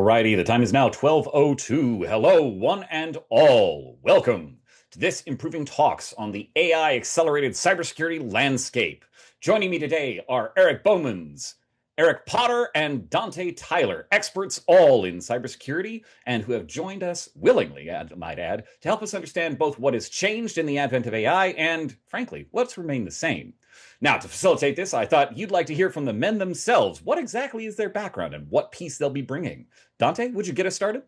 Alrighty, the time is now 12:02. Hello, one and all. Welcome to this Improving Talks on the AI accelerated cybersecurity landscape. Joining me today are Erik Boemanns, Eric Potter, and Dante Tyler, experts all in cybersecurity and who have joined us willingly, I might add, to help us understand both what has changed in the advent of AI and, frankly, what's remained the same. Now, to facilitate this, I thought you'd like to hear from the men themselves. What exactly is their background and what piece they'll be bringing? Dante, would you get us started?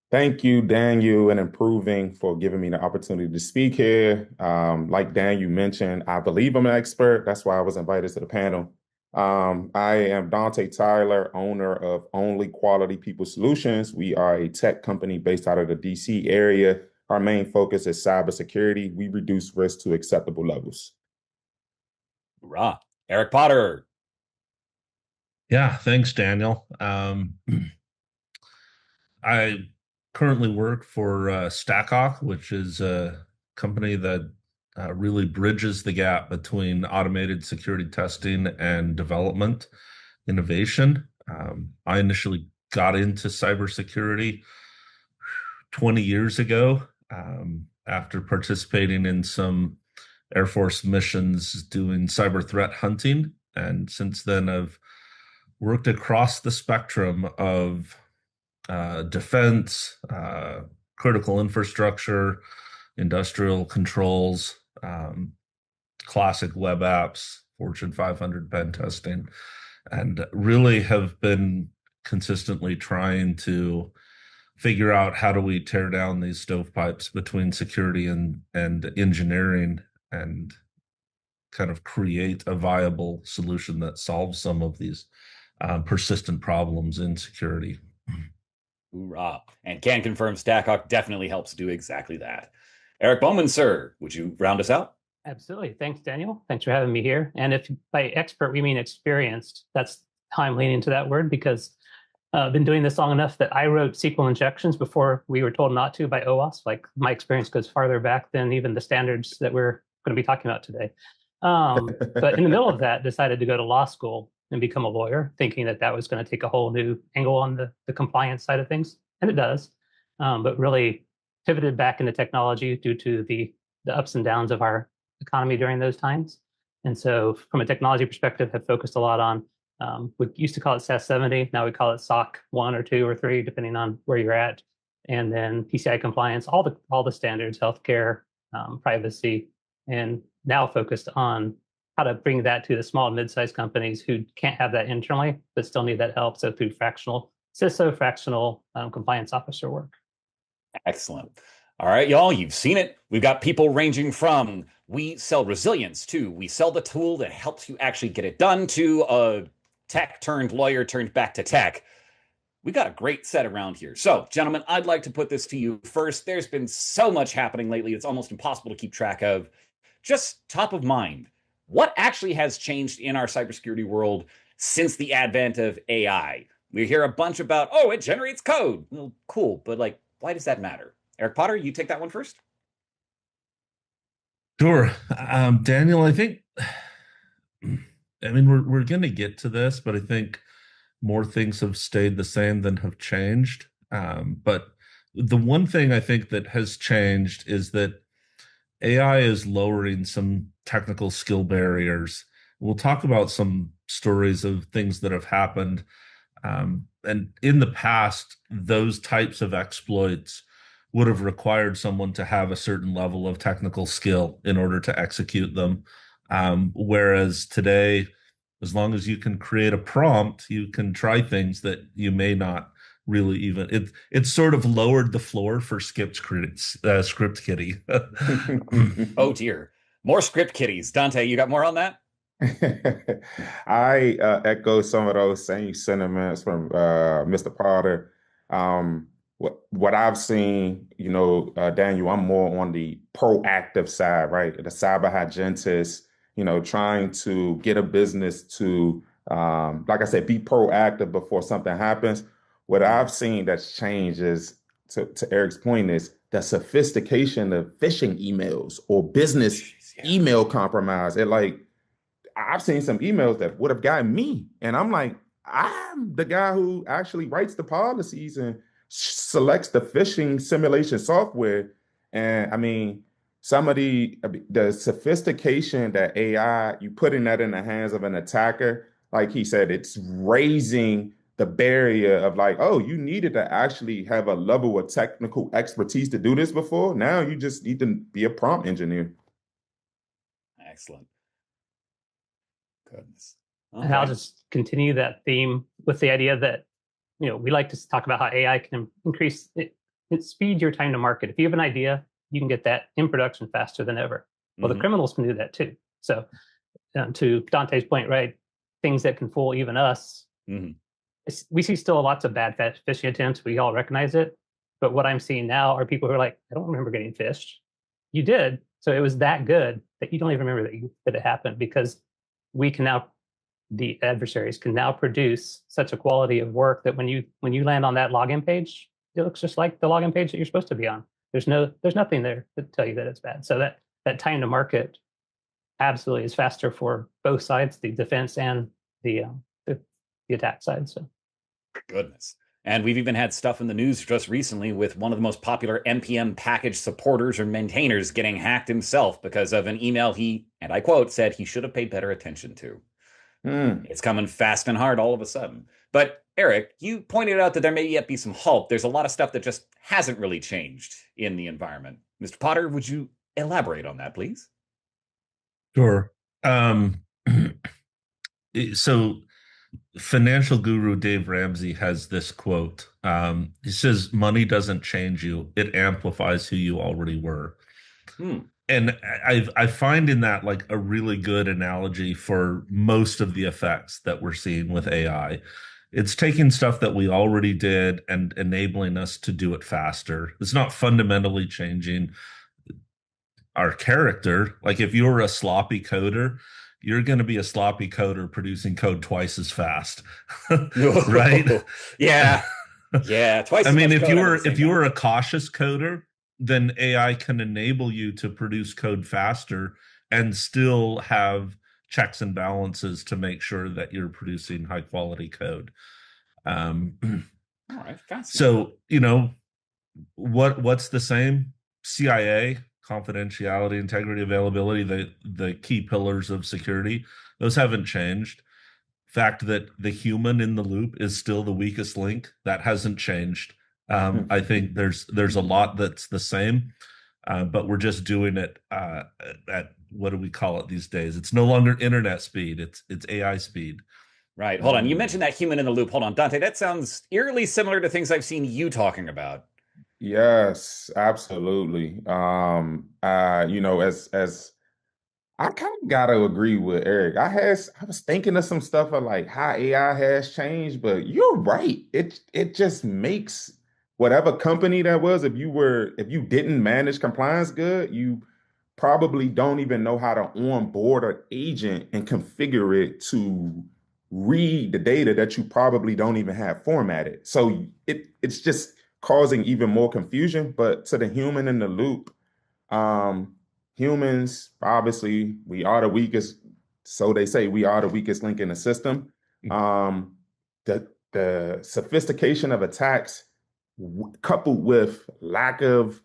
Thank you, Daniel, and Improving for giving me the opportunity to speak here. Like Daniel mentioned, I believe I'm an expert. That's why I was invited to the panel. I am Dante Tyler, owner of Only Quality People Solutions. We are a tech company based out of the DC area. Our main focus is cybersecurity. We reduce risk to acceptable levels. Hoorah. Eric Potter. Yeah, thanks, Daniel. I currently work for Stackhawk, which is a company that really bridges the gap between automated security testing and development innovation. I initially got into cybersecurity 20 years ago after participating in some Air Force missions doing cyber threat hunting. And since then, I've worked across the spectrum of defense, critical infrastructure, industrial controls, classic web apps, Fortune 500 pen testing, and really have been consistently trying to figure out how do we tear down these stovepipes between security and engineering and kind of create a viable solution that solves some of these persistent problems in security. Hoorah. And can confirm Stackhawk definitely helps do exactly that. Erik Boemanns, sir, would you round us out? Absolutely. Thanks, Daniel. Thanks for having me here. And if by expert we mean experienced, that's how I'm leaning to that word because I've been doing this long enough that I wrote SQL injections before we were told not to by OWASP. Like my experience goes farther back than even the standards that we're going to be talking about today. But in the middle of that, decided to go to law school and become a lawyer, thinking that that was going to take a whole new angle on the compliance side of things. And it does, but really pivoted back into technology due to the ups and downs of our economy during those times. And so from a technology perspective, have focused a lot on, we used to call it SAS 70. Now we call it SOC 1 or 2 or 3, depending on where you're at. And then PCI compliance, all the standards, healthcare, privacy, and now focused on how to bring that to the small and mid-sized companies who can't have that internally, but still need that help. So through fractional CISO, fractional compliance officer work. Excellent. All right, y'all, you've seen it. We've got people ranging from we sell resilience to we sell the tool that helps you actually get it done to a tech turned lawyer turned back to tech. We got a great set around here. So, gentlemen, I'd like to put this to you first. There's been so much happening lately, it's almost impossible to keep track of. Just top of mind, what actually has changed in our cybersecurity world since the advent of AI? We hear a bunch about, oh, it generates code. Well, cool, but like, why does that matter? Eric Potter, you take that one first. Sure. Daniel, I think, I mean, we're going to get to this, but I think more things have stayed the same than have changed. But the one thing I think that has changed is that AI is lowering some technical skill barriers. We'll talk about some stories of things that have happened. And in the past, those types of exploits would have required someone to have a certain level of technical skill in order to execute them. Whereas today, as long as you can create a prompt, you can try things that you may not really even. It's sort of lowered the floor for script kiddie. Oh dear, more script kiddies. Dante, you got more on that? I echo some of those same sentiments from Mr. Potter. What I've seen, Daniel, I'm more on the proactive side, right? The cyber hygienist, trying to get a business to, like I said, be proactive before something happens. What I've seen that's changed is, to Eric's point, is the sophistication of phishing emails or business email compromise. I've seen some emails that would have gotten me, and I'm like, I'm the guy who actually writes the policies and selects the phishing simulation software. And I mean, some of the sophistication that AI, you putting that in the hands of an attacker, like he said, it's raising the barrier of like, oh, you needed to actually have a level of technical expertise to do this before. Now you just need to be a prompt engineer. Excellent. Goodness. And I'll just continue that theme with the idea that, we like to talk about how AI can increase it speed your time to market. If you have an idea, you can get that in production faster than ever. Well, the criminals can do that too. So to Dante's point, right, things that can fool even us, we see still lots of bad phishing attempts. We all recognize it. But what I'm seeing now are people who are like, I don't remember getting phished. You did. So it was that good that you don't even remember that it happened, because we can now, the adversaries can now produce such a quality of work that when you land on that login page, it looks just like the login page that you're supposed to be on. There's nothing there to tell you that it's bad. So that time to market absolutely is faster for both sides, the defense and the attack side. So goodness. And we've even had stuff in the news just recently with one of the most popular NPM package supporters or maintainers getting hacked himself because of an email he, and I quote, said he should have paid better attention to. It's coming fast and hard all of a sudden. But Erik, you pointed out that there may yet be some hope. There's a lot of stuff that just hasn't really changed in the environment. Mr. Potter, would you elaborate on that, please? Sure. So financial guru Dave Ramsey has this quote. He says, money doesn't change you. It amplifies who you already were. And I find in that like a really good analogy for most of the effects that we're seeing with AI. It's taking stuff that we already did and enabling us to do it faster. It's not fundamentally changing our character. Like if you're a sloppy coder, you're going to be a sloppy coder producing code twice as fast. Right? Yeah. Twice I as mean, much if you were a cautious coder, then AI can enable you to produce code faster and still have checks and balances to make sure that you're producing high quality code. All right, so what's the same? CIA, confidentiality, integrity, availability, the key pillars of security, those haven't changed. Fact that the human in the loop is still the weakest link, that hasn't changed. I think there's a lot that's the same, but we're just doing it at what do we call it these days? It's no longer internet speed, it's AI speed. Right. Hold on. You mentioned that human in the loop. Hold on, Dante. That sounds eerily similar to things I've seen you talking about. Yes, absolutely. As I kind of gotta agree with Erik. I was thinking of some stuff of like how AI has changed, but you're right. It just makes whatever company that was, if you didn't manage compliance good, you probably don't even know how to onboard an agent and configure it to read the data that you probably don't even have formatted. So it's just causing even more confusion. But to the human in the loop, humans, obviously, we are the weakest. So they say we are the weakest link in the system. The sophistication of attacks, coupled with lack of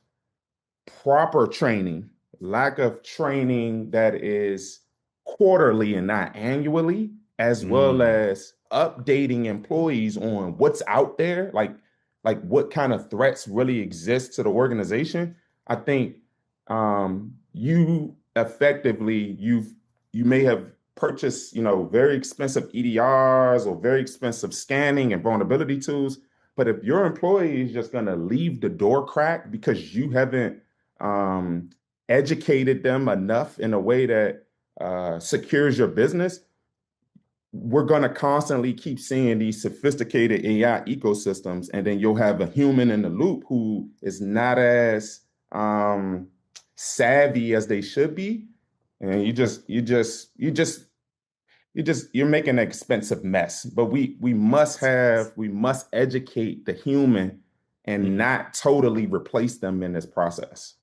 proper training, lack of training that is quarterly and not annually, as well as updating employees on what's out there, like what kind of threats really exist to the organization. I think you may have purchased, very expensive EDRs or very expensive scanning and vulnerability tools. But if your employee is just going to leave the door cracked because you haven't educated them enough in a way that secures your business, we're going to constantly keep seeing these sophisticated AI ecosystems, and then you'll have a human in the loop who is not as savvy as they should be, and you're making an expensive mess. But we must educate the human and not totally replace them in this process.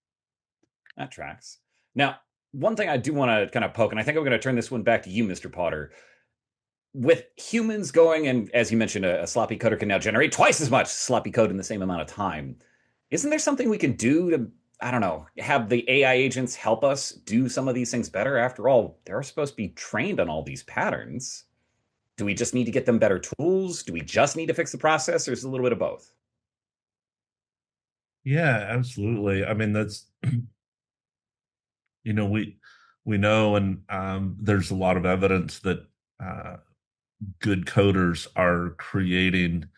That tracks. Now, one thing I do want to kind of poke, and I think I'm going to turn this one back to you, Mr. Potter. with humans going, and as you mentioned, a sloppy coder can now generate twice as much sloppy code in the same amount of time. Isn't there something we can do to, I don't know, have the AI agents help us do some of these things better? After all, they're supposed to be trained on all these patterns. Do we just need to get them better tools? Do we just need to fix the process, or is it a little bit of both? Yeah, absolutely. I mean, that's we know, and there's a lot of evidence that uh, good coders are creating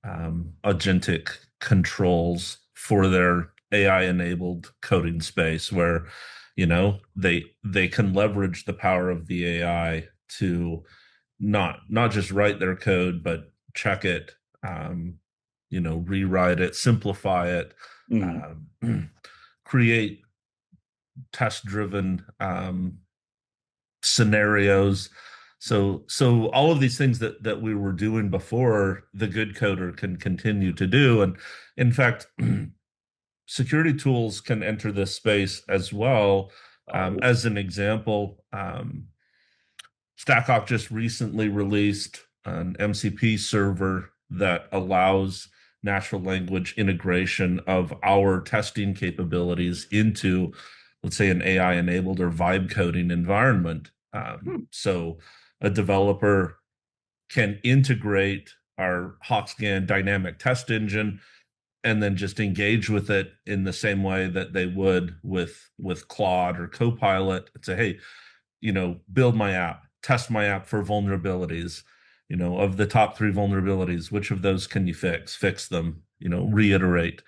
agentic controls for their AI-enabled coding space, where they can leverage the power of the AI to not just write their code, but check it, rewrite it, simplify it, Mm. create test-driven scenarios. So all of these things that we were doing before, the good coder can continue to do. And in fact, security tools can enter this space as well. As an example, Stackhawk just recently released an MCP server that allows natural language integration of our testing capabilities into, let's say, an AI enabled or vibe coding environment. So a developer can integrate our Hawkscan dynamic test engine and then just engage with it in the same way that they would with Claude or Copilot and say, hey, build my app, test my app for vulnerabilities. Of the top 3 vulnerabilities, which of those can you fix them, reiterate.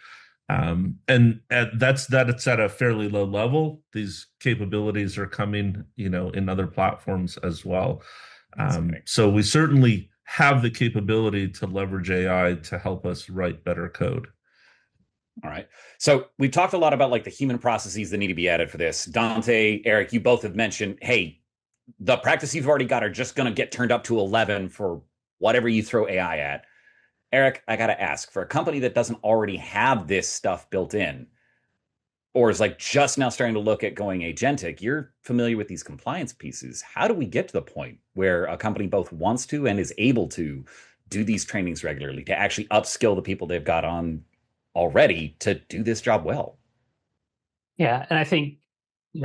And that's it's at a fairly low level. These capabilities are coming, in other platforms as well. So we certainly have the capability to leverage AI to help us write better code. All right. So we've talked a lot about like the human processes that need to be added for this. Dante, Eric, you both have mentioned, hey, the practices you've already got are just going to get turned up to 11 for whatever you throw AI at. Eric, I got to ask, for a company that doesn't already have this stuff built in, or is like just now starting to look at going agentic, you're familiar with these compliance pieces. How do we get to the point where a company both wants to and is able to do these trainings regularly to actually upskill the people they've got on already to do this job well? Yeah, and I think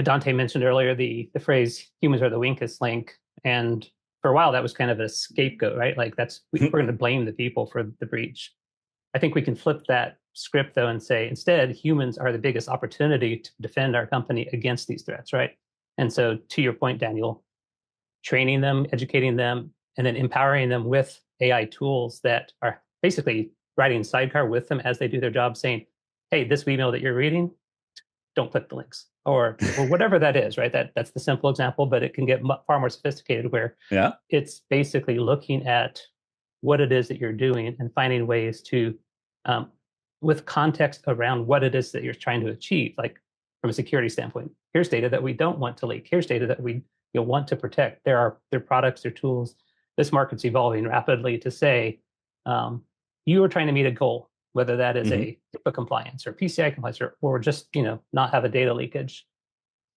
Dante mentioned earlier the phrase "humans are the weakest link," and for a while that was kind of a scapegoat, right? Like we're going to blame the people for the breach. I think we can flip that script though and say instead humans are the biggest opportunity to defend our company against these threats, right? And so to your point, Daniel, training them, educating them, and then empowering them with AI tools that are basically writing sidecar with them as they do their job, saying, hey, this email that you're reading, don't click the links, or whatever that is, right? That's the simple example, but it can get far more sophisticated where it's basically looking at what it is that you're doing and finding ways to, with context around what it is that you're trying to achieve, like from a security standpoint, here's data that we don't want to leak. Here's data that we want to protect. There are their products, their tools. This market's evolving rapidly to say, you are trying to meet a goal, whether that is a HIPAA compliance or PCI compliance or just, not have a data leakage.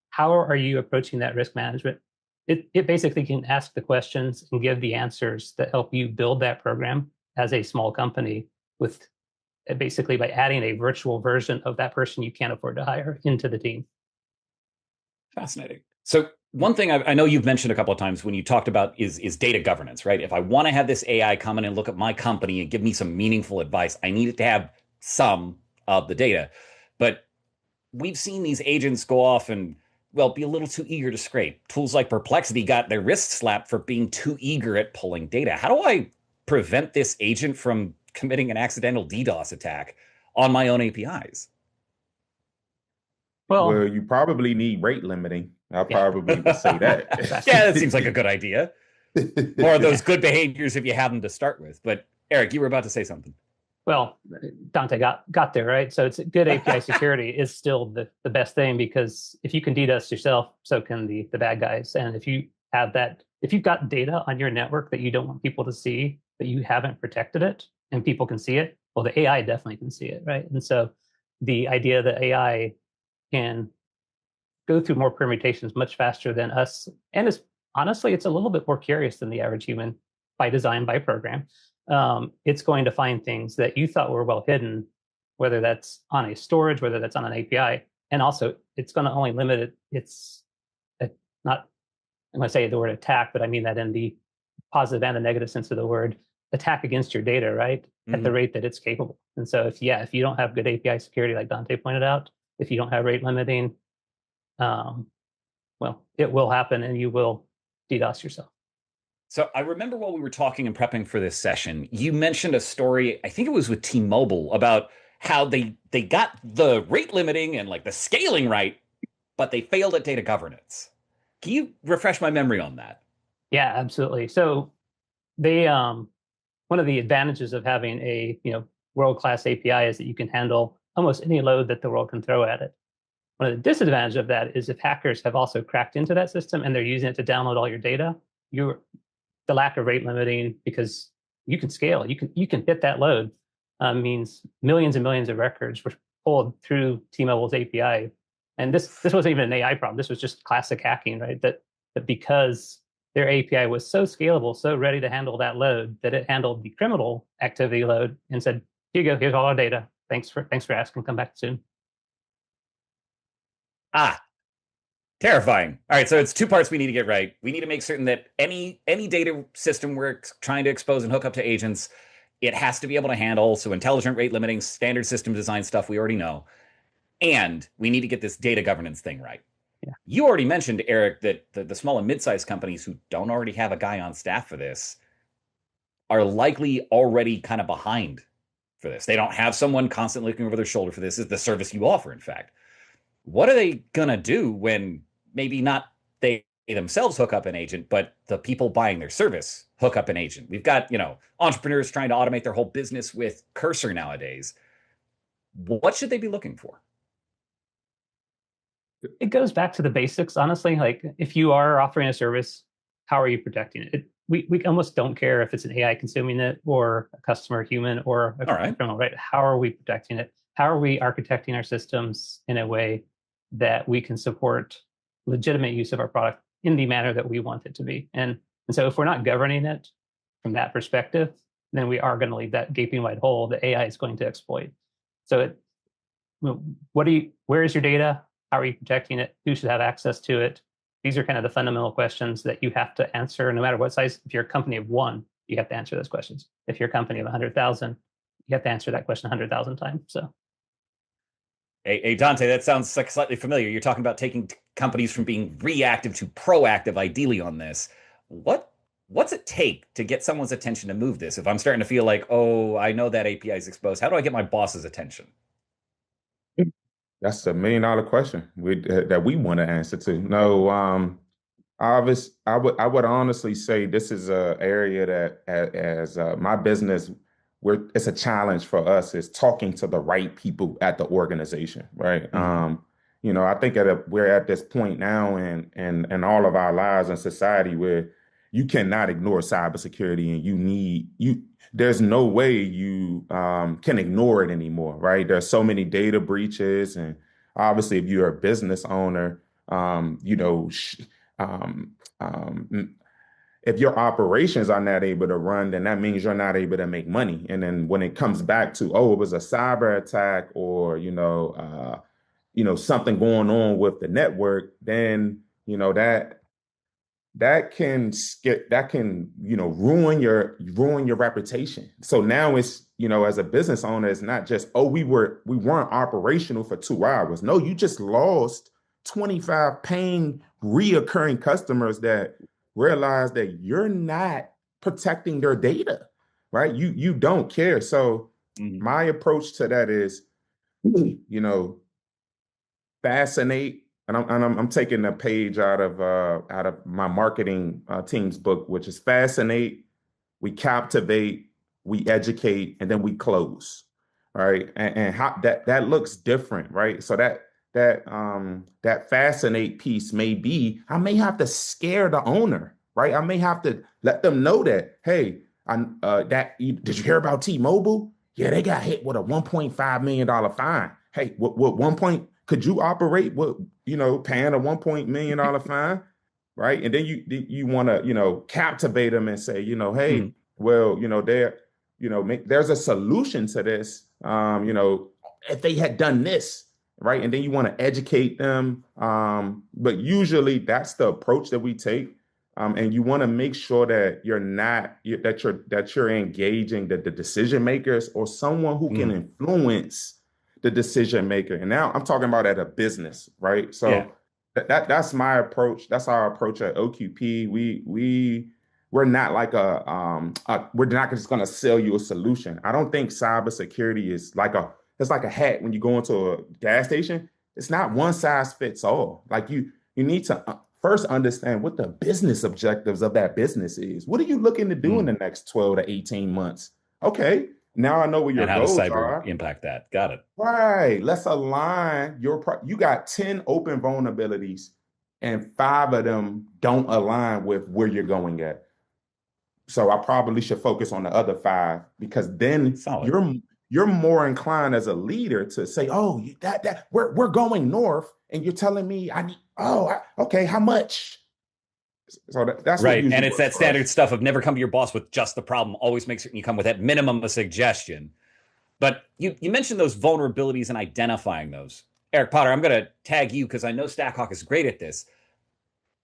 How are you approaching that risk management? It basically can ask the questions and give the answers that help you build that program as a small company with basically by adding a virtual version of that person you can't afford to hire into the team. Fascinating. So one thing I know you've mentioned a couple of times when you talked about is data governance, right? If I want to have this AI come in and look at my company and give me some meaningful advice, I need it to have some of the data. But we've seen these agents go off and, well, be a little too eager to scrape. Tools like Perplexity got their wrist slapped for being too eager at pulling data. How do I prevent this agent from committing an accidental DDoS attack on my own APIs? Well, you probably need rate limiting. I'll probably would say that. Yeah, that seems like a good idea. Or those good behaviors if you have them to start with. But Eric, you were about to say something. Well, Dante got there, right? So it's good API security is still the best thing, because if you can DDoS yourself, so can the bad guys. And if you have that, if you've got data on your network that you don't want people to see, but you haven't protected it and people can see it, well, the AI definitely can see it, right? And so the idea that AI can go through more permutations much faster than us, and is honestly, it's a little bit more curious than the average human by design, by program. It's going to find things that you thought were well hidden, whether that's on a storage, whether that's on an API. And also, it's going to only limit it. It's not, I'm going to say the word attack, but I mean that in the positive and the negative sense of the word, attack against your data, right? At the rate that it's capable. And so if you don't have good API security, like Dante pointed out, if you don't have rate limiting, well, it will happen and you will DDoS yourself. So I remember while we were talking and prepping for this session, you mentioned a story, I think it was with T-Mobile, about how they got the rate limiting and like the scaling right, but they failed at data governance. Can you refresh my memory on that? Yeah, absolutely. So they one of the advantages of having a world-class API is that you can handle almost any load that the world can throw at it. One of the disadvantages of that is if hackers have also cracked into that system and they're using it to download all your data, the lack of rate limiting, because you can scale, you can hit that load, means millions and millions of records were pulled through T-Mobile's API. And this wasn't even an AI problem. This was just classic hacking, right? That because their API was so scalable, so ready to handle that load, that it handled the criminal activity load and said, here you go, here's all our data. Thanks for asking, come back soon. Terrifying. All right, so it's two parts we need to get right. We need to make certain that any data system we're trying to expose and hook up to agents, it has to be able to handle. So intelligent rate limiting, standard system design stuff we already know. And we need to get this data governance thing right. Yeah. You already mentioned, Eric, that the small and mid-sized companies who don't already have a guy on staff for this are likely already kind of behind for this. They don't have someone constantly looking over their shoulder for this. Is the service you offer, in fact. What are they going to do when maybe not they themselves hook up an agent, but the people buying their service hook up an agent? We've got, entrepreneurs trying to automate their whole business with Cursor nowadays. What should they be looking for? It goes back to the basics, honestly. Like if you are offering a service, how are you protecting it? We almost don't care if it's an AI consuming it or a customer human or a criminal, right? How are we protecting it? How are we architecting our systems in a way that we can support legitimate use of our product in the manner that we want it to be? And so if we're not governing it from that perspective, then we are going to leave that gaping wide hole that AI is going to exploit. So where is your data? How are you protecting it? Who should have access to it? These are kind of the fundamental questions that you have to answer no matter what size. If you're a company of one, you have to answer those questions. If you're a company of 100,000, you have to answer that question 100,000 times. So, hey, Dante, that sounds like slightly familiar. You're talking about taking companies from being reactive to proactive, ideally, on this. What's it take to get someone's attention to move this? If I'm starting to feel like, oh, I know that API is exposed, how do I get my boss's attention? That's $1 million question that we want to answer to. No, I would honestly say this is an area that, as my business, it's a challenge for us is talking to the right people at the organization, right? Mm-hmm. I think we're at this point now in all of our lives in society where you cannot ignore cybersecurity, and there's no way you can ignore it anymore, right? There's so many data breaches, and obviously, if you're a business owner, if your operations are not able to run, then that means you're not able to make money. And then when it comes back to, it was a cyber attack, or something going on with the network, then that can ruin your reputation. So now it's, as a business owner, it's not just, we weren't operational for 2 hours. No, you just lost 25 paying reoccurring customers that realize that you're not protecting their data, right? You don't care. So my approach to that is, fascinate. And I'm taking a page out of my marketing team's book, which is fascinate, we captivate, we educate, and then we close, right? And how that looks different, right? So that fascinate piece may be, I may have to scare the owner, right? I may have to let them know that, hey, did you hear about T-Mobile? Yeah, they got hit with a $1.5 million fine. Hey, what could you operate with, paying a $1 million fine? right? And then you want to, captivate them and say, hey, Mhm. well, there's a solution to this. If they had done this, right? And then you want to educate them. But usually that's the approach that we take. And you want to make sure that you're engaging the decision makers or someone who can Mhm. influence the decision maker. And now I'm talking about at a business, right? Yeah. So that's my approach. That's our approach at OQP. We're not like we're not just going to sell you a solution. I don't think cybersecurity is it's like a hat when you go into a gas station. It's not one size fits all. Like you need to first understand what the business objectives of that business is. What are you looking to do in the Mhm. next 12 to 18 months? Okay, now I know what your And how does goals cyber are. impact that? Got it. Right. Let's align you got 10 open vulnerabilities and five of them don't align with where you're going at. So I probably should focus on the other five because then Solid. you're more inclined as a leader to say, "Oh, that we're going north," and you're telling me I need. Okay, how much? So that's what Right. usually And it's works that for standard us. stuff of never come to your boss with just the problem. Always make certain you come with at minimum a suggestion. But you mentioned those vulnerabilities and identifying those. Eric Potter, I'm going to tag you because I know Stackhawk is great at this.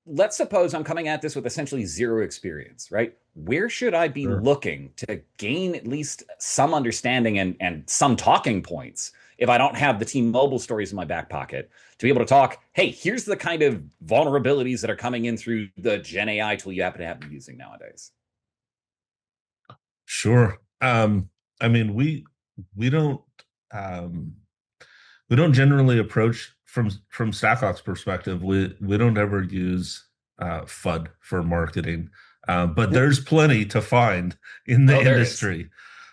Let's suppose I'm coming at this with essentially zero experience, right? Where should I be Sure. looking to gain at least some understanding and some talking points if I don't have the T-Mobile stories in my back pocket to be able to talk, hey, here's the kind of vulnerabilities that are coming in through the Gen AI tool you happen to have been using nowadays? Sure. I mean, we don't um, we don't generally approach from Stackhawk's perspective. We don't ever use FUD for marketing, but there's plenty to find in the Oh, there is. industry,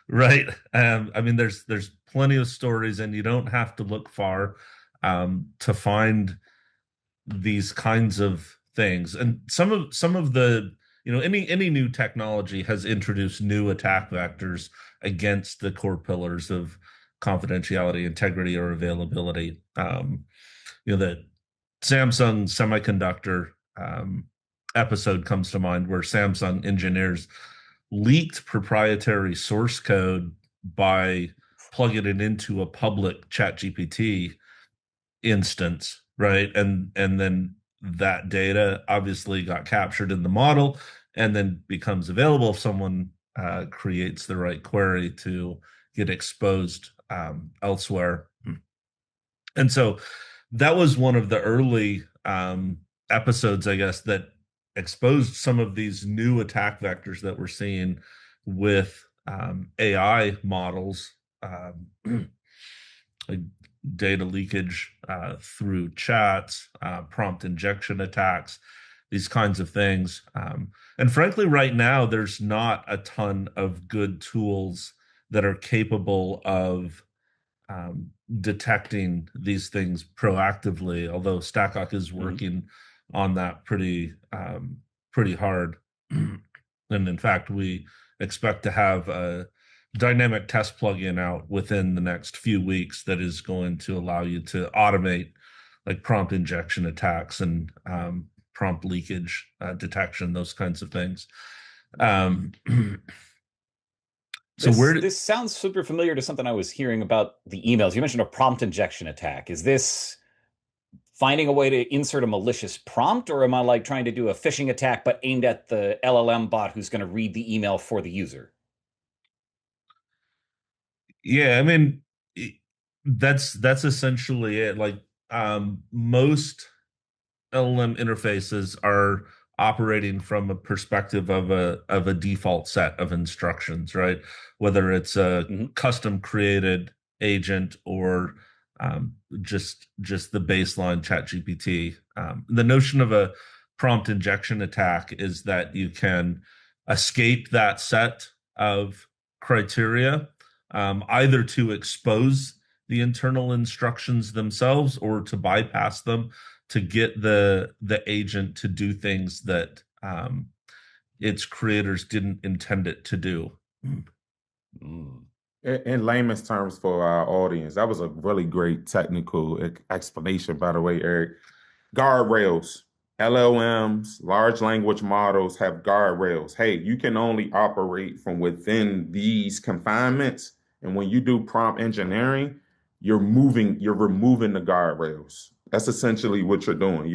right? I mean, there's plenty of stories, and you don't have to look far to find these kinds of things. And some of the any new technology has introduced new attack vectors against the core pillars of confidentiality, integrity, or availability. The Samsung semiconductor episode comes to mind where Samsung engineers leaked proprietary source code by plugging it into a public ChatGPT instance, right? And then that data obviously got captured in the model and then becomes available if someone creates the right query to get exposed elsewhere. And so that was one of the early episodes, I guess, that exposed some of these new attack vectors that we're seeing with AI models, like data leakage through chats, prompt injection attacks, these kinds of things. And frankly, right now, there's not a ton of good tools that are capable of detecting these things proactively, although Stackhawk is Mhm. working on that pretty hard. And in fact, we expect to have a dynamic test plugin out within the next few weeks that is going to allow you to automate like prompt injection attacks and prompt leakage detection, those kinds of things. Um, so This where this sounds super familiar to something I was hearing about the emails. You mentioned a prompt injection attack. Is this finding a way to insert a malicious prompt, or am I like trying to do a phishing attack but aimed at the LLM bot who's going to read the email for the user? Yeah, I mean, that's essentially it. Like most LLM interfaces are operating from a perspective of a default set of instructions, right? Whether it's a Mhm. custom created agent or just the baseline chat GPT. The notion of a prompt injection attack is that you can escape that set of criteria, either to expose the internal instructions themselves or to bypass them to get the agent to do things that its creators didn't intend it to do. Mm. In layman's terms for our audience, that was a really great technical explanation, by the way, Eric. Guardrails. LLMs, large language models have guardrails. Hey, you can only operate from within these confinements. And when you do prompt engineering, you're removing the guardrails. That's essentially what you're doing.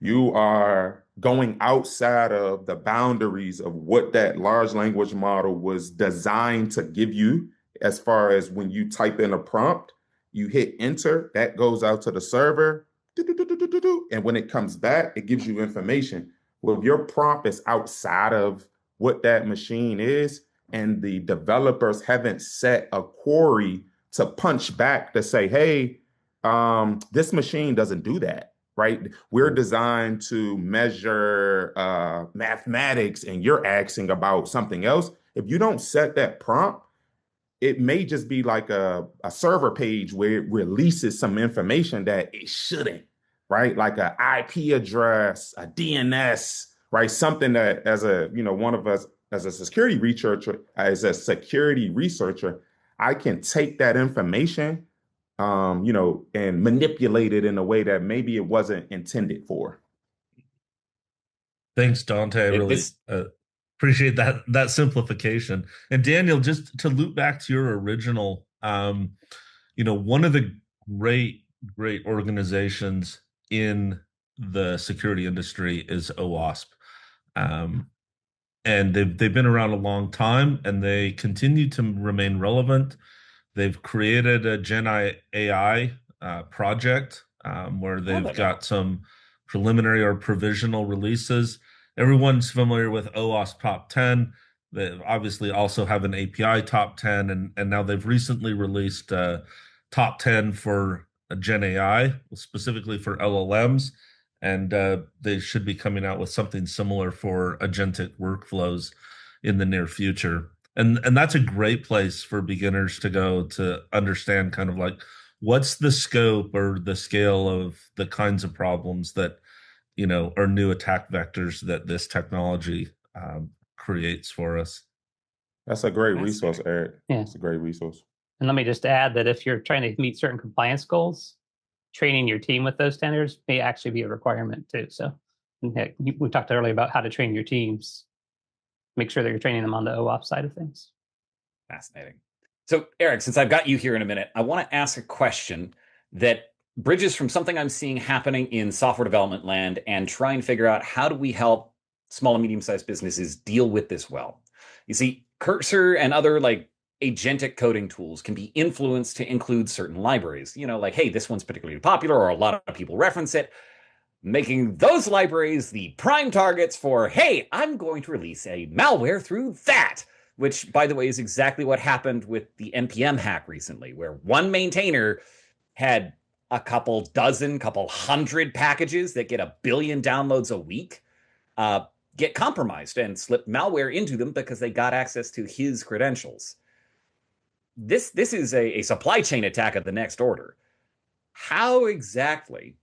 You are going outside of the boundaries of what that large language model was designed to give you, as far as when you type in a prompt, you hit enter, that goes out to the server. And when it comes back, it gives you information. Well, if your prompt is outside of what that machine is, and the developers haven't set a query to punch back to say, hey, this machine doesn't do that, right? We're designed to measure mathematics, and you're asking about something else. If you don't set that prompt, it may just be like a server page where it releases some information that it shouldn't, right? Like an IP address, a DNS, right? Something that, as a, one of us, as a security researcher, I can take that information, and manipulate it in a way that maybe it wasn't intended for. Thanks, Dante. I really appreciate that simplification. And Daniel, just to loop back to your original, one of the great organizations in the security industry is OWASP. And they've been around a long time, and they continue to remain relevant. They've created a Gen AI project where they've got some preliminary or provisional releases. Everyone's familiar with OWASP Top 10. They obviously also have an API Top 10, and now they've recently released Top 10 for Gen AI, specifically for LLMs. And they should be coming out with something similar for agentic workflows in the near future. And that's a great place for beginners to go to understand kind of like what's the scope or the scale of the kinds of problems that, are new attack vectors that this technology creates for us. That's a great resource, Eric. Yeah. It's a great resource. And let me just add that if you're trying to meet certain compliance goals, training your team with those standards may actually be a requirement too. So we talked earlier about how to train your teams. Make sure that you're training them on the OAuth side of things. Fascinating. So, Eric, since I've got you here in a minute, I want to ask a question that bridges from something I'm seeing happening in software development land and try and figure out how do we help small and medium-sized businesses deal with this well. You see, Cursor and other like agentic coding tools can be influenced to include certain libraries, like, hey, this one's particularly popular or a lot of people reference it, making those libraries the prime targets for, hey, I'm going to release a malware through that, which, by the way, is exactly what happened with the NPM hack recently, where one maintainer had a couple hundred packages that get 1 billion downloads a week get compromised and slip malware into them because they got access to his credentials. This is a supply chain attack of the next order. How exactly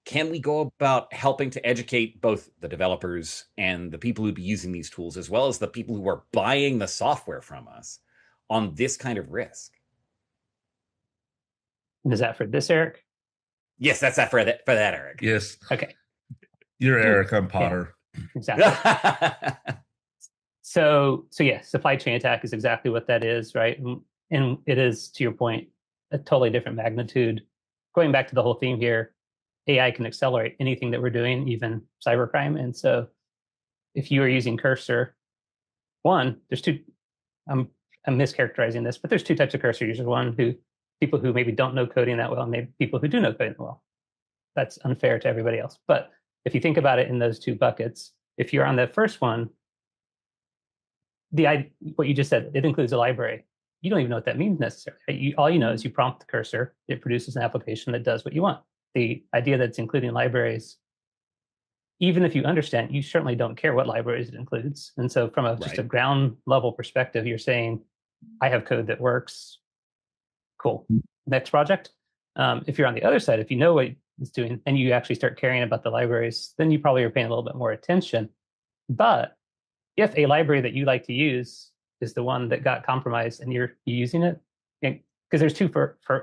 can we go about helping to educate both the developers and the people who'd be using these tools, as well as the people who are buying the software from us, on this kind of risk? Is that for this, Eric? Yes, that's that for that, Eric. Yes. Okay. You're Eric, I'm Potter. Yeah, exactly. So yeah, supply chain attack is exactly what that is, right? And it is, to your point, a totally different magnitude. Going back to the whole theme here, AI can accelerate anything that we're doing, even cybercrime. And so if you are using Cursor, there's two, I'm mischaracterizing this, but there's two types of Cursor users. People who maybe don't know coding that well, and maybe people who do know coding well. That's unfair to everybody else. But if you think about it in those two buckets, if you're on the first one, what you just said, it includes a library. You don't even know what that means necessarily. All you know is you prompt the Cursor, it produces an application that does what you want. The idea that it's including libraries, even if you understand, you certainly don't care what libraries it includes. And so from just a ground level perspective, you're saying, I have code that works. Cool. Next project. If you're on the other side, if you know what it's doing and you actually start caring about the libraries, then you probably are paying a little bit more attention. But if a library that you like to use is the one that got compromised and you're using it, because there's two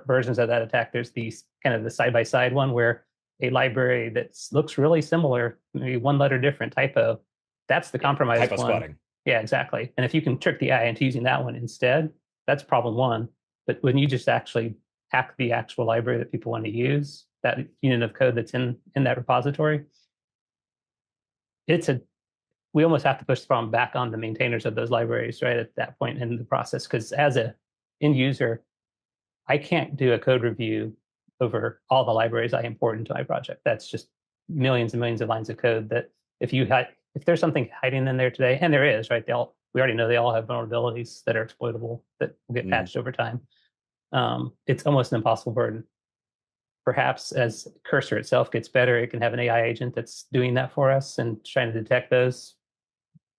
versions of that attack. There's the kind of the side-by-side one where a library that looks really similar, maybe one letter different, typo, that's the compromised typo one. squatting. Yeah, exactly. And if you can trick the AI into using that one instead, that's problem one. But when you just actually hack the actual library that people want to use, that unit of code that's in that repository, we almost have to push the problem back on the maintainers of those libraries right at that point in the process. Because as a end user, I can't do a code review over all the libraries I import into my project. That's just millions and millions of lines of code that if there's something hiding in there today, and there is, right? We already know they all have vulnerabilities that are exploitable that will get patched over time. It's almost an impossible burden. Perhaps as Cursor itself gets better, it can have an AI agent that's doing that for us and trying to detect those.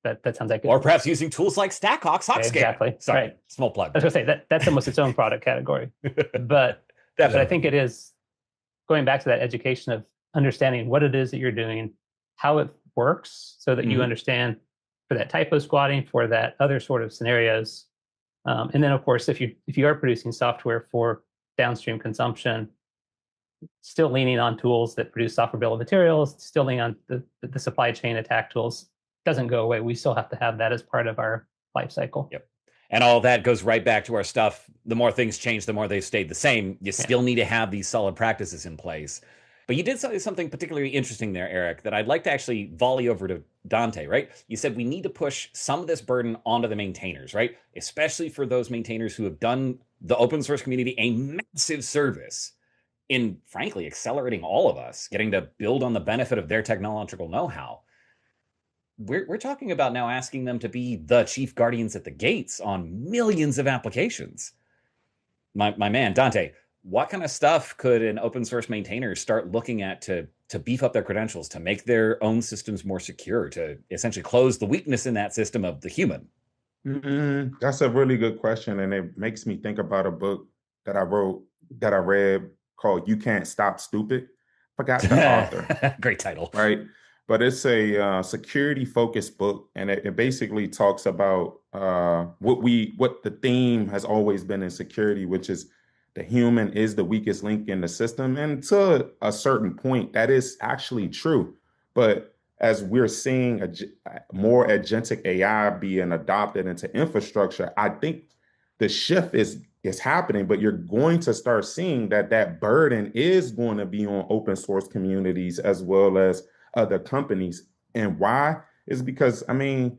That sounds like or perhaps using tools like StackHawk, yeah, exactly. Sorry, right. Small plug. I was going to say that's almost its own product category. But I think it is going back to that education of understanding what it is that you're doing, how it works, so that you understand for that typo squatting, for that other sort of scenarios. And then, of course, if you are producing software for downstream consumption, still leaning on tools that produce software bill of materials, still leaning on the supply chain attack tools, doesn't go away. We still have to have that as part of our life cycle. Yep. And all that goes right back to our stuff. The more things change, the more they've stayed the same. You still need to have these solid practices in place. But you did say something particularly interesting there, Eric, that I'd like to actually volley over to Dante, right? You said we need to push some of this burden onto the maintainers, right? Especially for those maintainers who have done the open source community a massive service in, frankly, accelerating all of us, getting to build on the benefit of their technological know-how. We're talking about now asking them to be the chief guardians at the gates on millions of applications. My man, Dante, what kind of stuff could an open source maintainer start looking at to beef up their credentials, to make their own systems more secure, to essentially close the weakness in that system of the human? That's a really good question. And it makes me think about a book that I read called You Can't Stop Stupid. Forgot the author. Great title. Right. But it's a security focused book. And it basically talks about what the theme has always been in security, which is the human is the weakest link in the system. And to a certain point, that is actually true. But as we're seeing more agentic AI being adopted into infrastructure, I think the shift is happening, but you're going to start seeing that burden is going to be on open source communities as well as other companies. And why? Is because, I mean,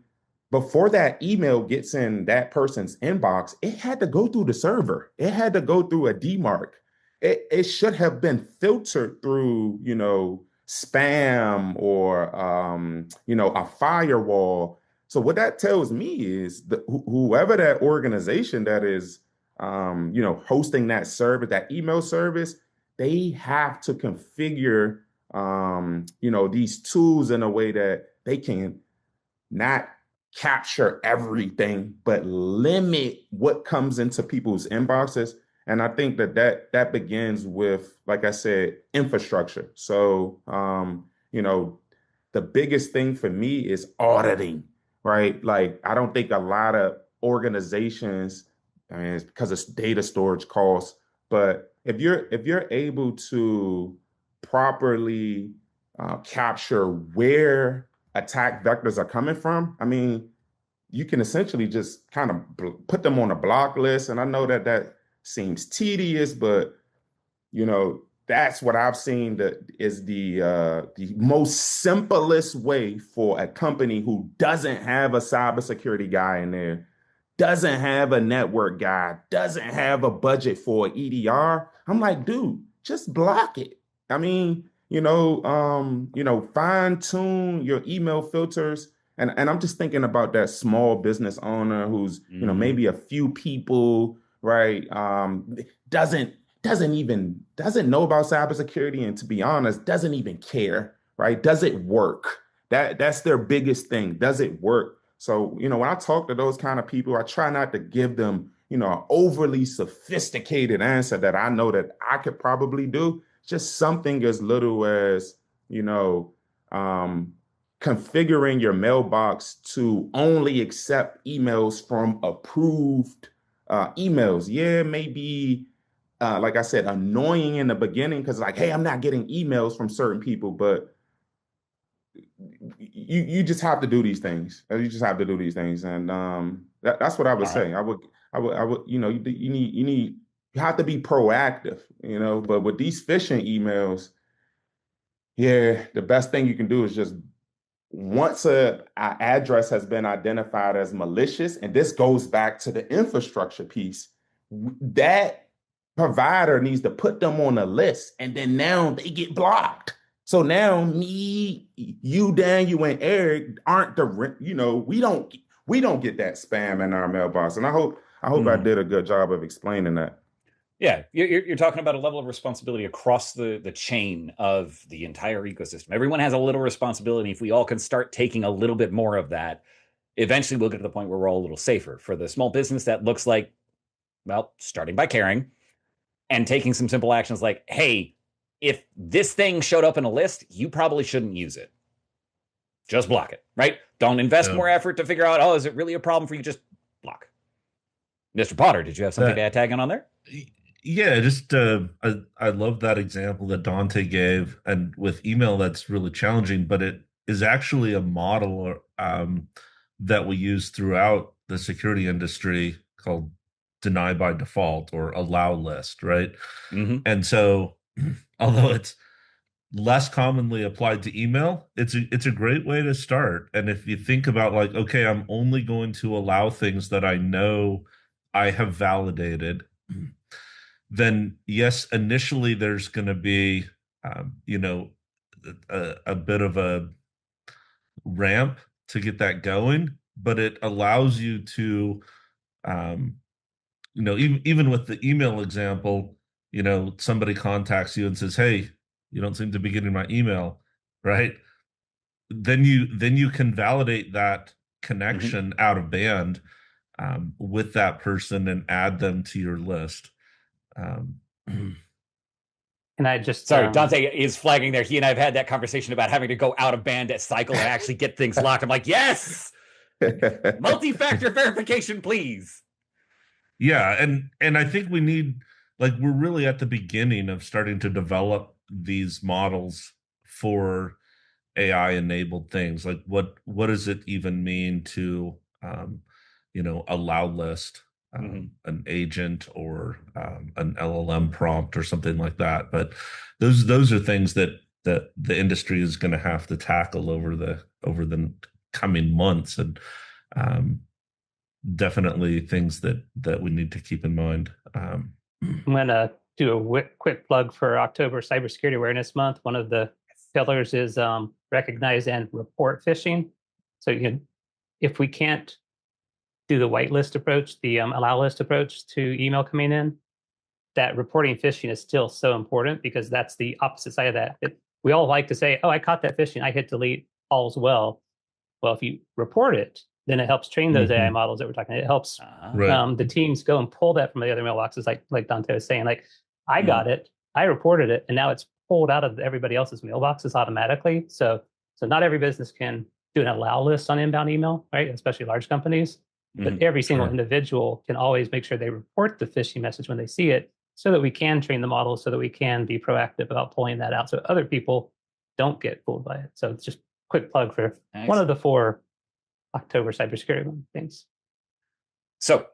before that email gets in that person's inbox, it had to go through the server. It had to go through a DMARC. It should have been filtered through, spam or, a firewall. So what that tells me is that whoever that organization that is, hosting that service, that email service, they have to configure, these tools in a way that they can not capture everything, but limit what comes into people's inboxes. And I think that begins with, like I said, infrastructure. So, the biggest thing for me is auditing, right? Like, I don't think a lot of organizations, I mean, it's because it's data storage costs, but if you're able to properly capture where attack vectors are coming from, I mean, you can essentially just kind of put them on a block list. And I know that seems tedious, but that's what I've seen that is the most simplest way for a company who doesn't have a cybersecurity guy in there, doesn't have a network guy, doesn't have a budget for EDR. I'm like, dude, just block it. I mean, fine tune your email filters. And I'm just thinking about that small business owner who's, maybe a few people, right? Doesn't know about cybersecurity, and to be honest, doesn't even care, right? Does it work? That's their biggest thing. Does it work? So, when I talk to those kind of people, I try not to give them, an overly sophisticated answer that I know that I could probably do. Just something as little as, configuring your mailbox to only accept emails from approved emails. Yeah, maybe like I said, annoying in the beginning because like, hey, I'm not getting emails from certain people, but you just have to do these things. You just have to do these things, and that's what I would All right. say. I would, you have to be proactive, But with these phishing emails, yeah, the best thing you can do is just once a address has been identified as malicious, and this goes back to the infrastructure piece, that provider needs to put them on a list, and then now they get blocked. So now me, you, Daniel, and Eric aren't we don't get that spam in our mailbox. And I did a good job of explaining that. Yeah, you're talking about a level of responsibility across the chain of the entire ecosystem. Everyone has a little responsibility. If we all can start taking a little bit more of that, eventually we'll get to the point where we're all a little safer. For the small business, that looks like, well, starting by caring and taking some simple actions like, hey, if this thing showed up in a list, you probably shouldn't use it. Just block it, right? Don't invest more effort to figure out, oh, is it really a problem for you? Just block. Mr. Potter, did you have something to add tag on there? Yeah, just I love that example that Dante gave, and with email that's really challenging, but it is actually a model that we use throughout the security industry called deny by default or allow list, right? Mm-hmm. And so, although it's less commonly applied to email, it's a great way to start. And if you think about like, okay, I'm only going to allow things that I know I have validated, then yes, initially there's going to be, a bit of a ramp to get that going, but it allows you to, even with the email example, somebody contacts you and says, hey, you don't seem to be getting my email, right? Then you can validate that connection out of band with that person and add them to your list. And I just sorry, Dante is flagging there. He and I have had that conversation about having to go out of band at cycle and actually get things locked. I'm like, yes, multi-factor verification, please. Yeah, and I think we need, like, we're really at the beginning of starting to develop these models for AI enabled things. Like, what does it even mean to allow list an agent or an LLM prompt or something like that? But those are things that the industry is going to have to tackle over the coming months, and definitely things that we need to keep in mind. I'm going to do a quick plug for October Cybersecurity Awareness Month. One of the pillars is recognize and report phishing. So if we can't do the whitelist approach, the allow list approach to email coming in, that reporting phishing is still so important, because that's the opposite side of that. We all like to say, oh, I caught that phishing, I hit delete, all's well. Well, if you report it, then it helps train those AI models that we're talking about. It helps the teams go and pull that from the other mailboxes, like Dante was saying. Like, I got it, I reported it, and now it's pulled out of everybody else's mailboxes automatically. So not every business can do an allow list on inbound email, right? Especially large companies. But every single individual can always make sure they report the phishing message when they see it, so that we can train the model, so that we can be proactive about pulling that out, so other people don't get fooled by it. So it's just a quick plug for one of the 4 October cybersecurity things. So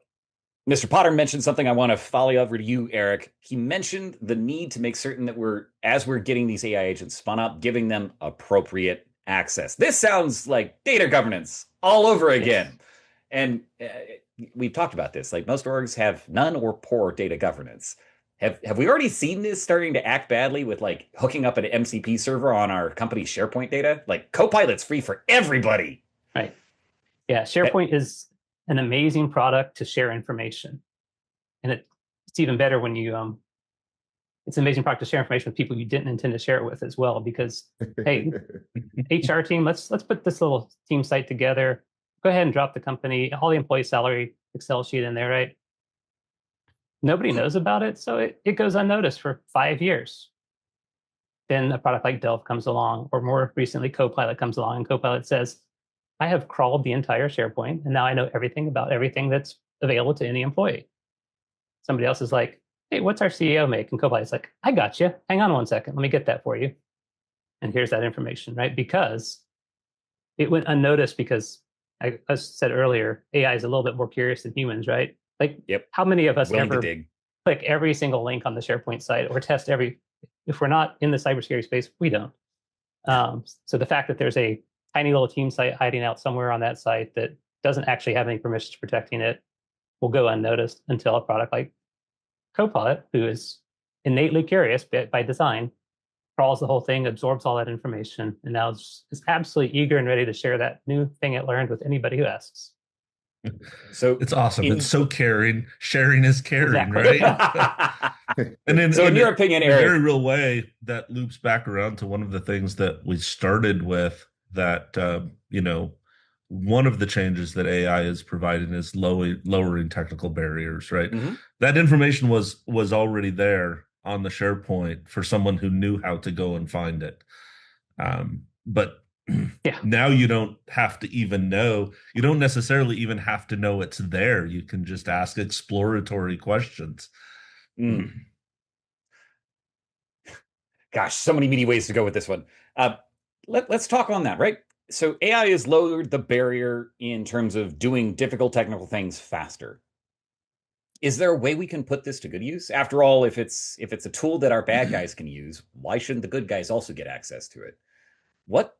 Mr. Potter mentioned something I want to follow over to you, Eric. He mentioned the need to make certain that as we're getting these AI agents spun up, giving them appropriate access. This sounds like data governance all over again. Yes. And we've talked about this. Like, most orgs have none or poor data governance. Have we already seen this starting to act badly with, like, hooking up an MCP server on our company's SharePoint data? Like, Copilot's free for everybody. Right. Yeah, SharePoint is an amazing product to share information. And it's even better when you it's an amazing product to share information with people you didn't intend to share it with as well. Because, hey, HR team, let's put this little team site together. Go ahead and drop the company, all the employee salary Excel sheet in there, right? Nobody knows about it, so it goes unnoticed for 5 years. Then a product like Delve comes along, or more recently, Copilot comes along, and Copilot says, I have crawled the entire SharePoint, and now I know everything about everything that's available to any employee. Somebody else is like, hey, what's our CEO make? And Copilot's like, I got you. Hang on one second. Let me get that for you. And here's that information, right? Because it went unnoticed because, as I said earlier, AI is a little bit more curious than humans, right? Like, how many of us Willing to ever dig. click every single link on the SharePoint site or test every, if we're not in the cybersecurity space, we don't. So the fact that there's a tiny little team site hiding out somewhere on that site that doesn't actually have any permissions protecting it will go unnoticed until a product like Copilot, who is innately curious by design, crawls the whole thing, absorbs all that information, and now is absolutely eager and ready to share that new thing it learned with anybody who asks. So it's awesome. It's so caring. Sharing is caring, Exactly. right? And in your opinion, Erik, in a very real way, that loops back around to one of the things that we started with. That one of the changes that AI is providing is lowering technical barriers. Right. Mm-hmm. That information was already there on the SharePoint for someone who knew how to go and find it. But now you don't have to even know. You don't necessarily even have to know it's there. You can just ask exploratory questions. Gosh, so many meaty ways to go with this one. Let's talk on that, right? So AI has lowered the barrier in terms of doing difficult technical things faster. Is there a way we can put this to good use? After all, if it's a tool that our bad guys can use, why shouldn't the good guys also get access to it? What,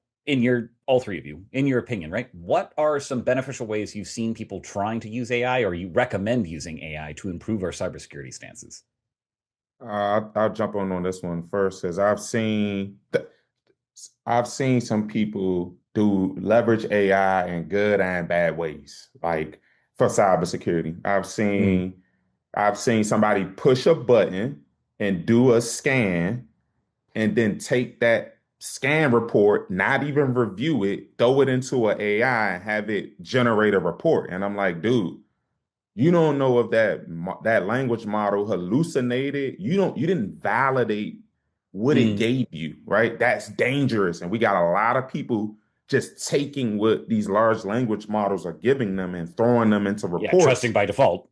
all three of you, in your opinion, right? What are some beneficial ways you've seen people trying to use AI, or you recommend using AI to improve our cybersecurity stances? I'll jump on this one first, because I've seen some people do leverage AI in good and bad ways, like for cybersecurity. I've seen somebody push a button and do a scan and then take that scan report, not even review it, throw it into an AI and have it generate a report. And I'm like, dude, you don't know if that language model hallucinated. You didn't validate what it gave you, right? That's dangerous. And we got a lot of people just taking what these large language models are giving them and throwing them into reports. Trusting by default.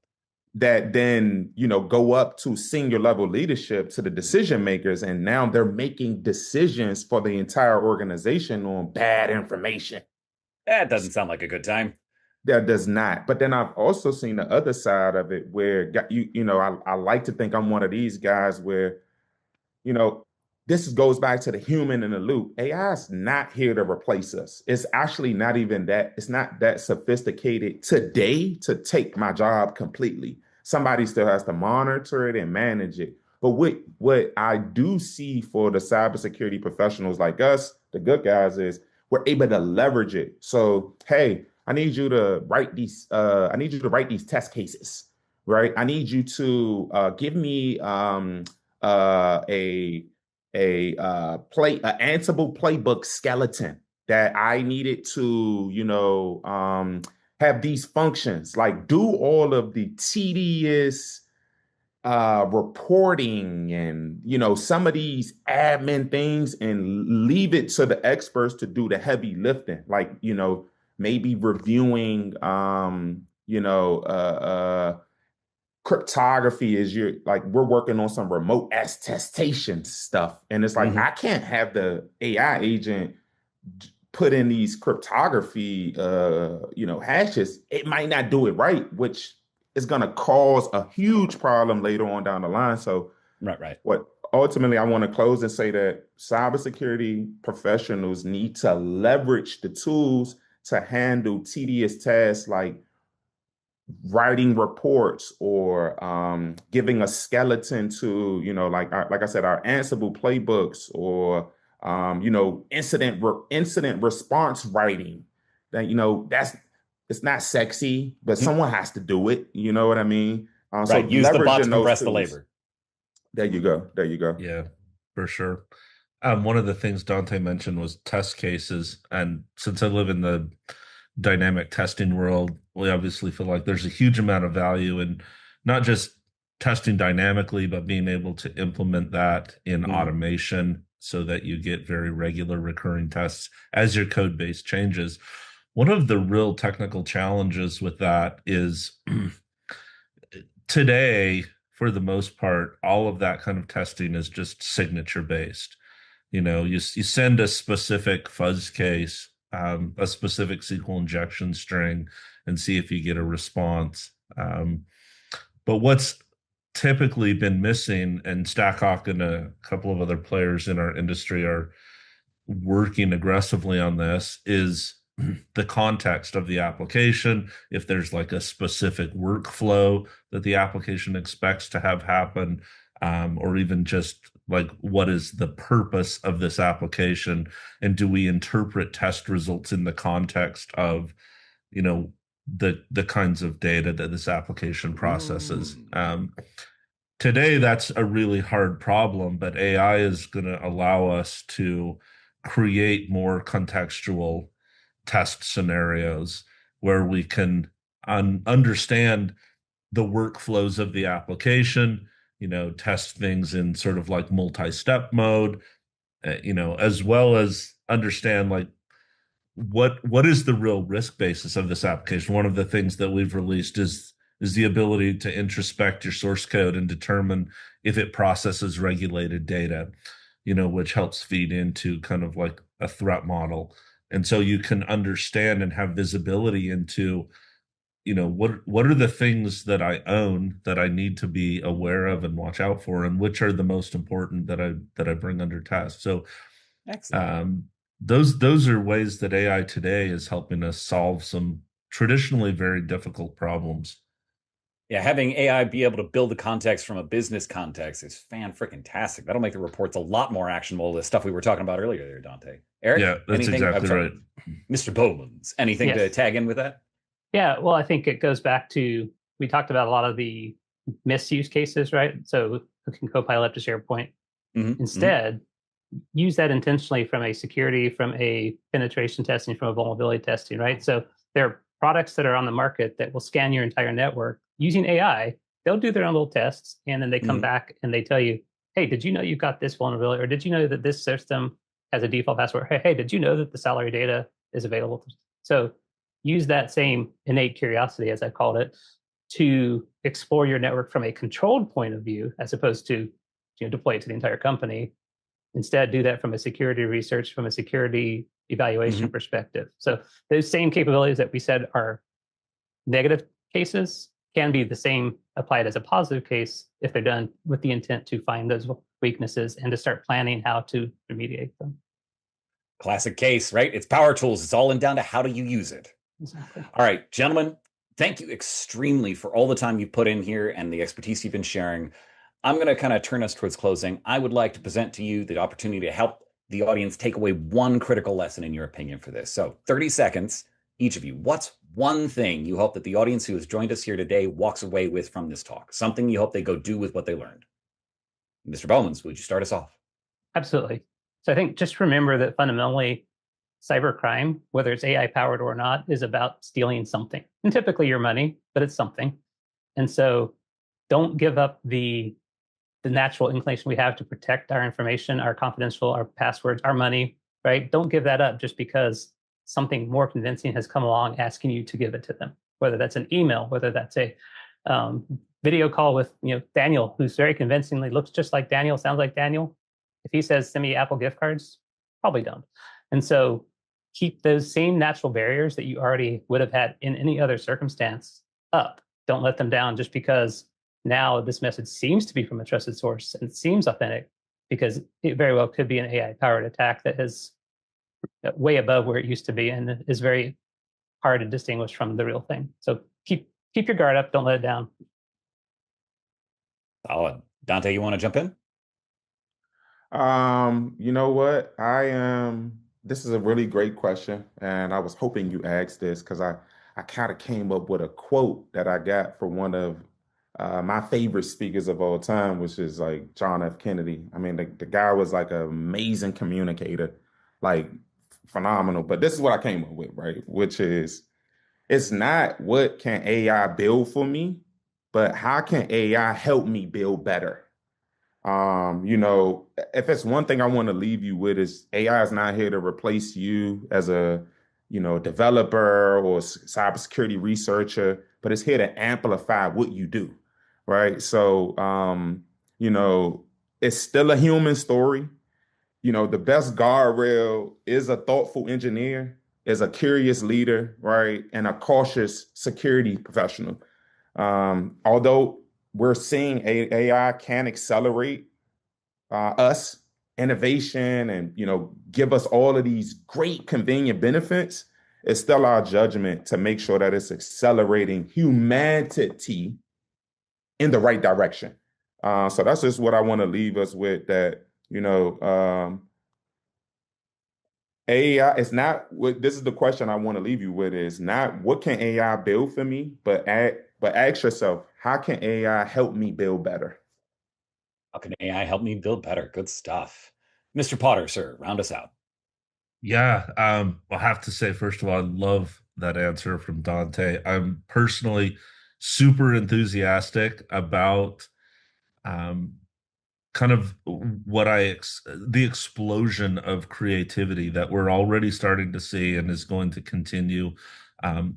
That then, go up to senior level leadership, to the decision makers, and now they're making decisions for the entire organization on bad information. That doesn't sound like a good time. That does not. But then I've also seen the other side of it where, I like to think I'm one of these guys where, this goes back to the human in the loop. AI is not here to replace us. It's actually not even that. It's not that sophisticated today to take my job completely. Somebody still has to monitor it and manage it. But what I do see for the cybersecurity professionals like us, the good guys, is we're able to leverage it. So, hey, I need you to write these. I need you to write these test cases, right? I need you to give me a Ansible playbook skeleton that I needed to, have these functions, like do all of the tedious reporting and, some of these admin things, and leave it to the experts to do the heavy lifting, like, maybe reviewing, cryptography. We're working on some remote attestation stuff. And it's like, I can't have the AI agent put in these cryptography, hashes. It might not do it right, which is going to cause a huge problem later on down the line. So right. What ultimately I want to close and say that cybersecurity professionals need to leverage the tools to handle tedious tasks like writing reports or giving a skeleton to, like I said, our Ansible playbooks, or incident response writing. That it's not sexy, but someone has to do it. You know what I mean? Right. So use the bot to compress tools. the labor. There you go. Yeah, for sure. One of the things Dante mentioned was test cases. And since I live in the dynamic testing world, we obviously feel like there's a huge amount of value in not just testing dynamically, but being able to implement that in automation so that you get very regular recurring tests as your code base changes. One of the real technical challenges with that is today, for the most part, all of that kind of testing is just signature based. You send a specific fuzz case, a specific SQL injection string, and see if you get a response. But what's typically been missing, and Stackhawk and a couple of other players in our industry are working aggressively on this, is the context of the application. If there's like a specific workflow that the application expects to have happen, or even just like, what is the purpose of this application? And do we interpret test results in the context of, the kinds of data that this application processes? Today, that's a really hard problem, but AI is going to allow us to create more contextual test scenarios where we can understand the workflows of the application, test things in sort of like multi-step mode, as well as understand like what is the real risk basis of this application. One of the things that we've released is the ability to introspect your source code and determine if it processes regulated data, which helps feed into kind of like a threat model. And so you can understand and have visibility into, what are the things that I own that I need to be aware of and watch out for, and which are the most important that I bring under test. So excellent. Those are ways that AI today is helping us solve some traditionally very difficult problems. Yeah, having AI be able to build the context from a business context is fan-freaking-tastic. That'll make the reports a lot more actionable, the stuff we were talking about earlier there, Dante. Erik? Yeah, that's exactly right. Mr. Boemanns, anything to tag in with that? Yeah, well, I think it goes back to, we talked about a lot of the misuse cases, right? So hooking Copilop to SharePoint. Instead, use that intentionally from a security, from a penetration testing, from a vulnerability testing, right? So there are products that are on the market that will scan your entire network using AI. They'll do their own little tests, and then they come back and they tell you, hey, did you know you got this vulnerability? Or did you know that this system has a default password? Hey, did you know that the salary data is available? So use that same innate curiosity, as I called it, to explore your network from a controlled point of view, as opposed to deploy it to the entire company. Instead, do that from a security research, from a security evaluation perspective. So those same capabilities that we said are negative cases can be the same applied as a positive case if they're done with the intent to find those weaknesses and to start planning how to remediate them. Classic case, right? It's power tools. It's all in down to how do you use it. Exactly. All right, gentlemen, thank you extremely for all the time you put in here and the expertise you've been sharing. I'm going to kind of turn us towards closing. I would like to present to you the opportunity to help the audience take away one critical lesson in your opinion for this. So 30 seconds, each of you. What's one thing you hope that the audience who has joined us here today walks away with from this talk? Something you hope they go do with what they learned? Mr. Boemanns, would you start us off? Absolutely. So I think just remember that fundamentally, cybercrime, whether it's AI powered or not, is about stealing something. And typically your money, but it's something. And so don't give up the natural inclination we have to protect our information, our confidential, our passwords, our money, right? Don't give that up just because something more convincing has come along asking you to give it to them, whether that's an email, whether that's a video call with Daniel, who's very convincingly looks just like Daniel, sounds like Daniel. If he says, send me Apple gift cards, probably don't. And so keep those same natural barriers that you already would have had in any other circumstance up. Don't let them down just because now this message seems to be from a trusted source and it seems authentic, because it very well could be an AI-powered attack that is way above where it used to be and is very hard to distinguish from the real thing. So keep your guard up. Don't let it down. Solid. Dante, you want to jump in? You know what? This is a really great question, and I was hoping you asked this because I kind of came up with a quote that I got from one of my favorite speakers of all time, which is like John F. Kennedy. I mean, the guy was like an amazing communicator, like phenomenal. But this is what I came up with, right? Which is, it's not what can AI build for me, but how can AI help me build better? If it's one thing I want to leave you with, is AI is not here to replace you as a, developer or cybersecurity researcher, but it's here to amplify what you do. right? So, it's still a human story. The best guardrail is a thoughtful engineer, is a curious leader, right? And a cautious security professional. Although we're seeing AI can accelerate us innovation and give us all of these great convenient benefits, it's still our judgment to make sure that it's accelerating humanity in the right direction. So that's just what I want to leave us with, that AI is not what this is the question I want to leave you with, is not what can AI build for me, but ask yourself, how can AI help me build better? How can AI help me build better? Good stuff. Mr. Potter, sir, round us out. Yeah, I'll have to say, first of all, I love that answer from Dante. I'm personally super enthusiastic about um, kind of the explosion of creativity that we're already starting to see and is going to continue.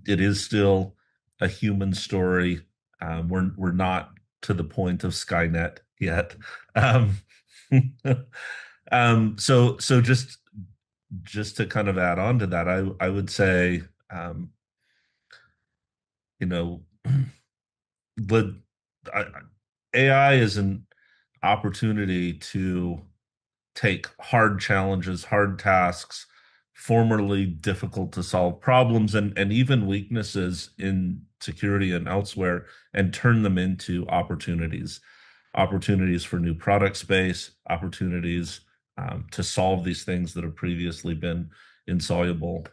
It is still a human story. We're not to the point of Skynet yet. Um, so just to kind of add on to that, I would say, you know, the I, AI is an opportunity to take hard challenges, hard tasks, formerly difficult to solve problems, and even weaknesses in security and elsewhere, and turn them into opportunities. Opportunities for new product space, opportunities to solve these things that have previously been insoluble.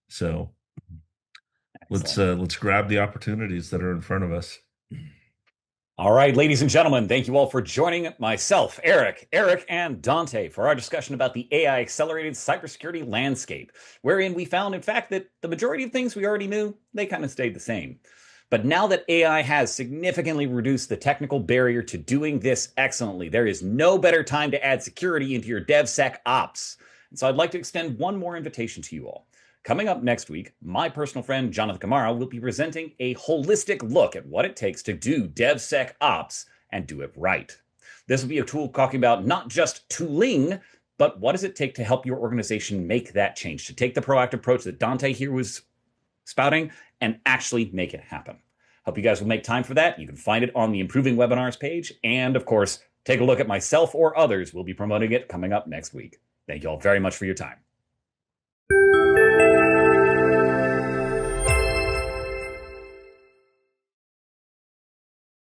So let's grab the opportunities that are in front of us. All right, ladies and gentlemen, thank you all for joining myself, Eric, and Dante for our discussion about the AI accelerated cybersecurity landscape, wherein we found, in fact, that the majority of things we already knew, they kind of stayed the same. But now that AI has significantly reduced the technical barrier to doing this excellently, there is no better time to add security into your DevSecOps. And so I'd like to extend one more invitation to you all. Coming up next week, my personal friend Jonathan Kamara will be presenting a holistic look at what it takes to do DevSecOps and do it right. This will be a tool talking about not just tooling, but what does it take to help your organization make that change, to take the proactive approach that Dante here was spouting and actually make it happen. Hope you guys will make time for that. You can find it on the Improving Webinars page. And of course, take a look at myself or others. We'll be promoting it coming up next week. Thank you all very much for your time.